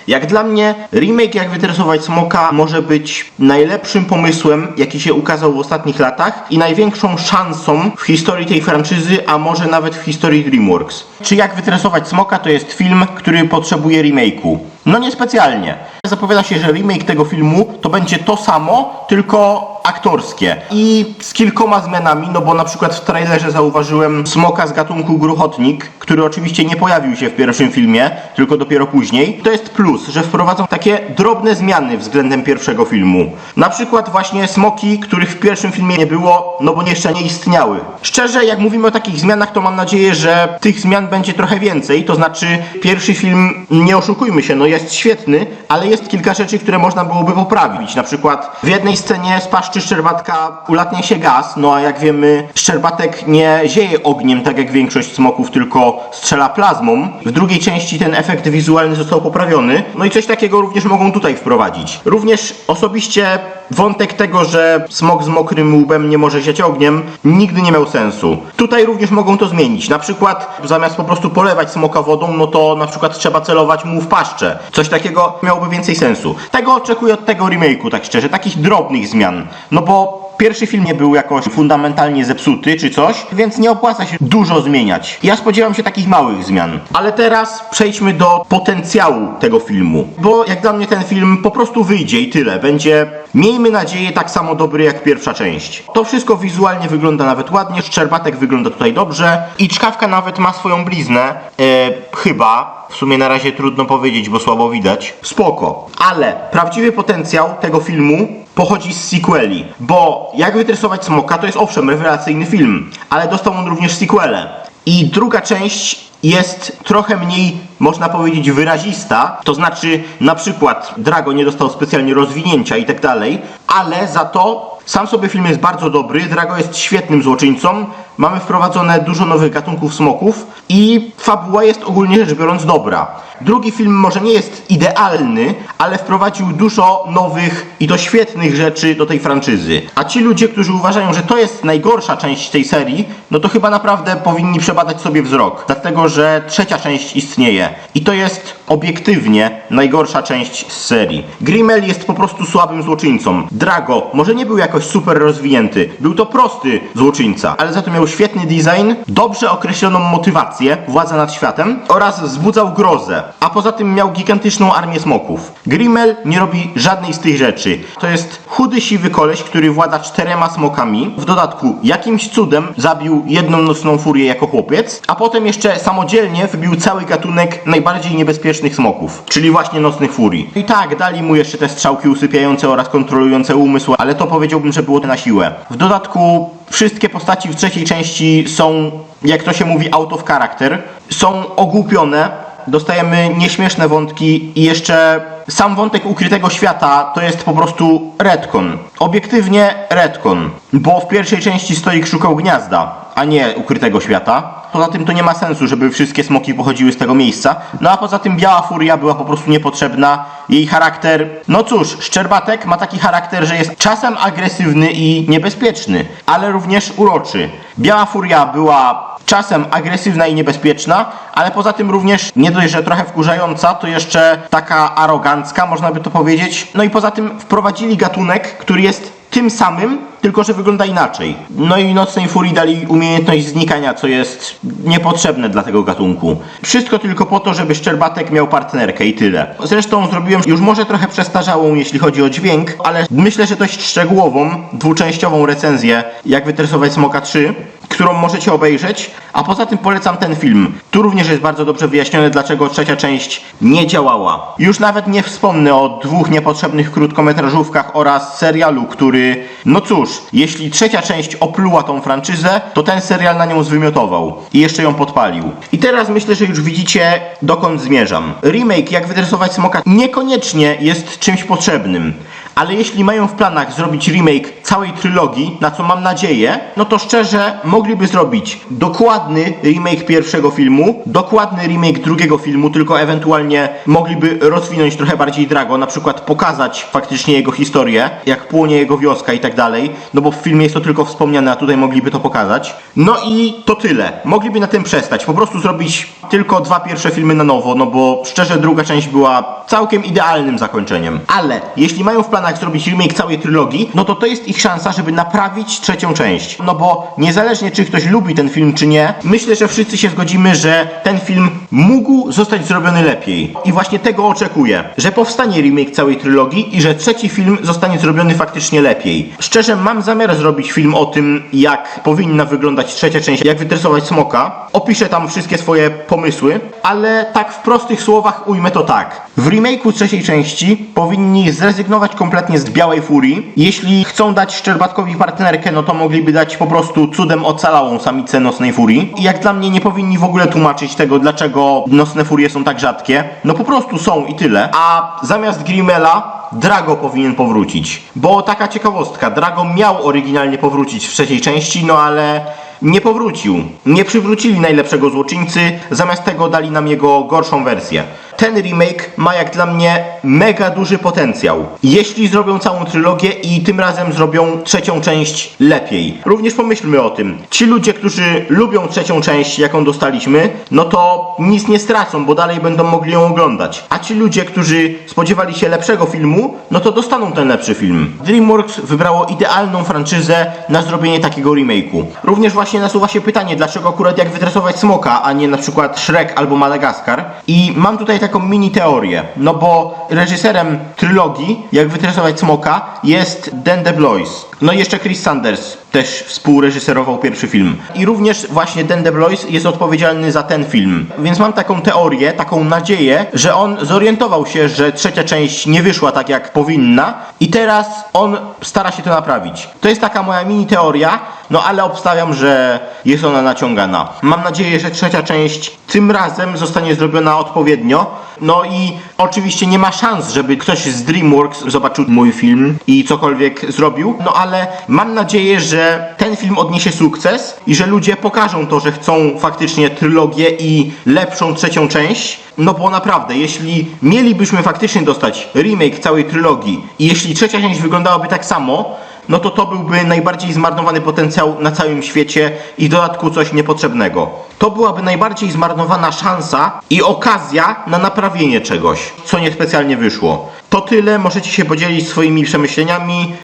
Jak dla mnie remake Jak wytresować smoka może być najlepszym pomysłem, jaki się ukazał w ostatnich latach i największą szansą w historii tej franczyzy, a może nawet w historii DreamWorks. Czy Jak wytresować smoka to jest film, który potrzebuje remake'u? No niespecjalnie. Zapowiada się, że remake tego filmu to będzie to samo, tylko aktorskie. I z kilkoma zmianami, no bo na przykład w trailerze zauważyłem smoka z gatunku gruchotnik, który oczywiście nie pojawił się w pierwszym filmie, tylko dopiero później. To jest plus, że wprowadzą takie drobne zmiany względem pierwszego filmu. Na przykład właśnie smoki, których w pierwszym filmie nie było, no bo jeszcze nie istniały. Szczerze, jak mówimy o takich zmianach, to mam nadzieję, że tych zmian będzie trochę więcej. To znaczy, pierwszy film, nie oszukujmy się, no jest świetny, ale jest kilka rzeczy, które można byłoby poprawić. Na przykład w jednej scenie z paszczy szczerbatka ulatnia się gaz, no a jak wiemy, szczerbatek nie zieje ogniem, tak jak większość smoków, tylko strzela plazmą. W drugiej części ten efekt wizualny został poprawiony, no i coś takiego również mogą tutaj wprowadzić. Również osobiście wątek tego, że smok z mokrym łbem nie może ziać ogniem, nigdy nie miał sensu. Tutaj również mogą to zmienić. Na przykład zamiast po prostu polewać smoka wodą, no to na przykład trzeba celować mu w paszczę. Coś takiego miałoby więcej sensu. Tego oczekuję od tego remake'u, tak szczerze, takich drobnych zmian. No bo pierwszy film nie był jakoś fundamentalnie zepsuty czy coś, więc nie opłaca się dużo zmieniać. Ja spodziewam się takich małych zmian. Ale teraz przejdźmy do potencjału tego filmu. Bo jak dla mnie ten film po prostu wyjdzie i tyle. Będzie, miejmy nadzieję, tak samo dobry jak pierwsza część. To wszystko wizualnie wygląda nawet ładnie, szczerbatek wygląda tutaj dobrze i czkawka nawet ma swoją bliznę. Chyba. W sumie na razie trudno powiedzieć, bo słabo widać. Spoko. Ale prawdziwy potencjał tego filmu pochodzi z sequeli. Bo Jak wytresować smoka to jest owszem rewelacyjny film, ale dostał on również sequele. I druga część jest trochę mniej, można powiedzieć, wyrazista. To znaczy, na przykład Drago nie dostał specjalnie rozwinięcia i tak dalej, ale za to sam sobie film jest bardzo dobry, Drago jest świetnym złoczyńcą, mamy wprowadzone dużo nowych gatunków smoków i fabuła jest ogólnie rzecz biorąc dobra. Drugi film może nie jest idealny, ale wprowadził dużo nowych i to świetnych rzeczy do tej franczyzy. A ci ludzie, którzy uważają, że to jest najgorsza część tej serii, no to chyba naprawdę powinni przebadać sobie wzrok. Dlatego, że trzecia część istnieje. I to jest obiektywnie najgorsza część z serii. Grimmel jest po prostu słabym złoczyńcą. Drago może nie był jakoś super rozwinięty. Był to prosty złoczyńca, ale za to miał świetny design, dobrze określoną motywację, władzę nad światem oraz wzbudzał grozę. A poza tym miał gigantyczną armię smoków. Grimmel nie robi żadnej z tych rzeczy. To jest chudy, siwy koleś, który włada 4 smokami. W dodatku jakimś cudem zabił jedną nocną furię jako chłopiec, a potem jeszcze samodzielnie wybił cały gatunek najbardziej niebezpiecznych smoków, czyli właśnie nocnych furii. I tak, dali mu jeszcze te strzałki usypiające oraz kontrolujące umysł, ale to powiedziałbym, że było to na siłę. W dodatku wszystkie postaci w trzeciej części są, jak to się mówi, out of character. Są ogłupione. Dostajemy nieśmieszne wątki i jeszcze sam wątek ukrytego świata to jest po prostu retcon. Obiektywnie retcon, bo w pierwszej części Stoik szukał gniazda, a nie ukrytego świata. Poza tym to nie ma sensu, żeby wszystkie smoki pochodziły z tego miejsca. No a poza tym Biała Furia była po prostu niepotrzebna. Jej charakter... No cóż, Szczerbatek ma taki charakter, że jest czasem agresywny i niebezpieczny, ale również uroczy. Biała Furia była czasem agresywna i niebezpieczna, ale poza tym również nie dość, że trochę wkurzająca, to jeszcze taka arogancka, można by to powiedzieć. No i poza tym wprowadzili gatunek, który jest tym samym, tylko że wygląda inaczej. No i Nocnej Furii dali umiejętność znikania, co jest niepotrzebne dla tego gatunku. Wszystko tylko po to, żeby Szczerbatek miał partnerkę i tyle. Zresztą zrobiłem już może trochę przestarzałą, jeśli chodzi o dźwięk, ale myślę, że dość szczegółową, dwuczęściową recenzję Jak wytresować smoka 3, którą możecie obejrzeć, a poza tym polecam ten film. Tu również jest bardzo dobrze wyjaśnione, dlaczego trzecia część nie działała. Już nawet nie wspomnę o 2 niepotrzebnych krótkometrażówkach oraz serialu, który, no cóż, jeśli trzecia część opluła tą franczyzę, to ten serial na nią zwymiotował i jeszcze ją podpalił. I teraz myślę, że już widzicie, dokąd zmierzam. Remake Jak wytresować smoka niekoniecznie jest czymś potrzebnym. Ale jeśli mają w planach zrobić remake całej trylogii, na co mam nadzieję, no to szczerze mogliby zrobić dokładny remake pierwszego filmu, dokładny remake drugiego filmu, tylko ewentualnie mogliby rozwinąć trochę bardziej Drago, na przykład pokazać faktycznie jego historię, jak płonie jego wioska i tak dalej, no bo w filmie jest to tylko wspomniane, a tutaj mogliby to pokazać. No i to tyle. Mogliby na tym przestać, po prostu zrobić tylko 2 pierwsze filmy na nowo, no bo szczerze druga część była całkiem idealnym zakończeniem. Ale jeśli mają w planach zrobić remake całej trylogii, no to jest ich szansa, żeby naprawić trzecią część. No bo niezależnie czy ktoś lubi ten film czy nie, myślę, że wszyscy się zgodzimy, że ten film mógł zostać zrobiony lepiej. I właśnie tego oczekuję, że powstanie remake całej trylogii i że trzeci film zostanie zrobiony faktycznie lepiej. Szczerze mam zamiar zrobić film o tym, jak powinna wyglądać trzecia część, jak wytresować smoka. Opiszę tam wszystkie swoje pomysły, ale tak w prostych słowach ujmę to tak. W remake'u trzeciej części powinni zrezygnować kompletnie z Białej Furii. Jeśli chcą dać Szczerbatkowi partnerkę, no to mogliby dać po prostu cudem ocalałą samicę Nocnej Furii. I jak dla mnie nie powinni w ogóle tłumaczyć tego, dlaczego Nocne Furie są tak rzadkie. No po prostu są i tyle. A zamiast Grimela Drago powinien powrócić. Bo taka ciekawostka, Drago miał oryginalnie powrócić w trzeciej części, no ale nie powrócił. Nie przywrócili najlepszego złoczyńcy, zamiast tego dali nam jego gorszą wersję. Ten remake ma jak dla mnie mega duży potencjał. Jeśli zrobią całą trylogię i tym razem zrobią trzecią część lepiej. Również pomyślmy o tym. Ci ludzie, którzy lubią trzecią część, jaką dostaliśmy, no to nic nie stracą, bo dalej będą mogli ją oglądać. A ci ludzie, którzy spodziewali się lepszego filmu, no to dostaną ten lepszy film. DreamWorks wybrało idealną franczyzę na zrobienie takiego remake'u. Również właśnie nasuwa się pytanie, dlaczego akurat jak wytresować smoka, a nie na przykład Shrek albo Madagaskar. I mam tutaj taką mini teorię, no bo reżyserem trylogii, jak wytresować smoka, jest Dan DeBlois. No i jeszcze Chris Sanders też współreżyserował pierwszy film. I również właśnie Dan DeBlois jest odpowiedzialny za ten film. Więc mam taką teorię, taką nadzieję, że on zorientował się, że trzecia część nie wyszła tak jak powinna i teraz on stara się to naprawić. To jest taka moja mini teoria, no ale obstawiam, że jest ona naciągana. Mam nadzieję, że trzecia część tym razem zostanie zrobiona odpowiednio. No i oczywiście nie ma szans, żeby ktoś z DreamWorks zobaczył mój film i cokolwiek zrobił, no ale mam nadzieję, że ten film odniesie sukces i że ludzie pokażą to, że chcą faktycznie trylogię i lepszą trzecią część. No bo naprawdę, jeśli mielibyśmy faktycznie dostać remake całej trylogii i jeśli trzecia część wyglądałaby tak samo, no to byłby najbardziej zmarnowany potencjał na całym świecie i w dodatku coś niepotrzebnego. To byłaby najbardziej zmarnowana szansa i okazja na naprawienie czegoś, co niespecjalnie wyszło. To tyle, możecie się podzielić swoimi przemyśleniami.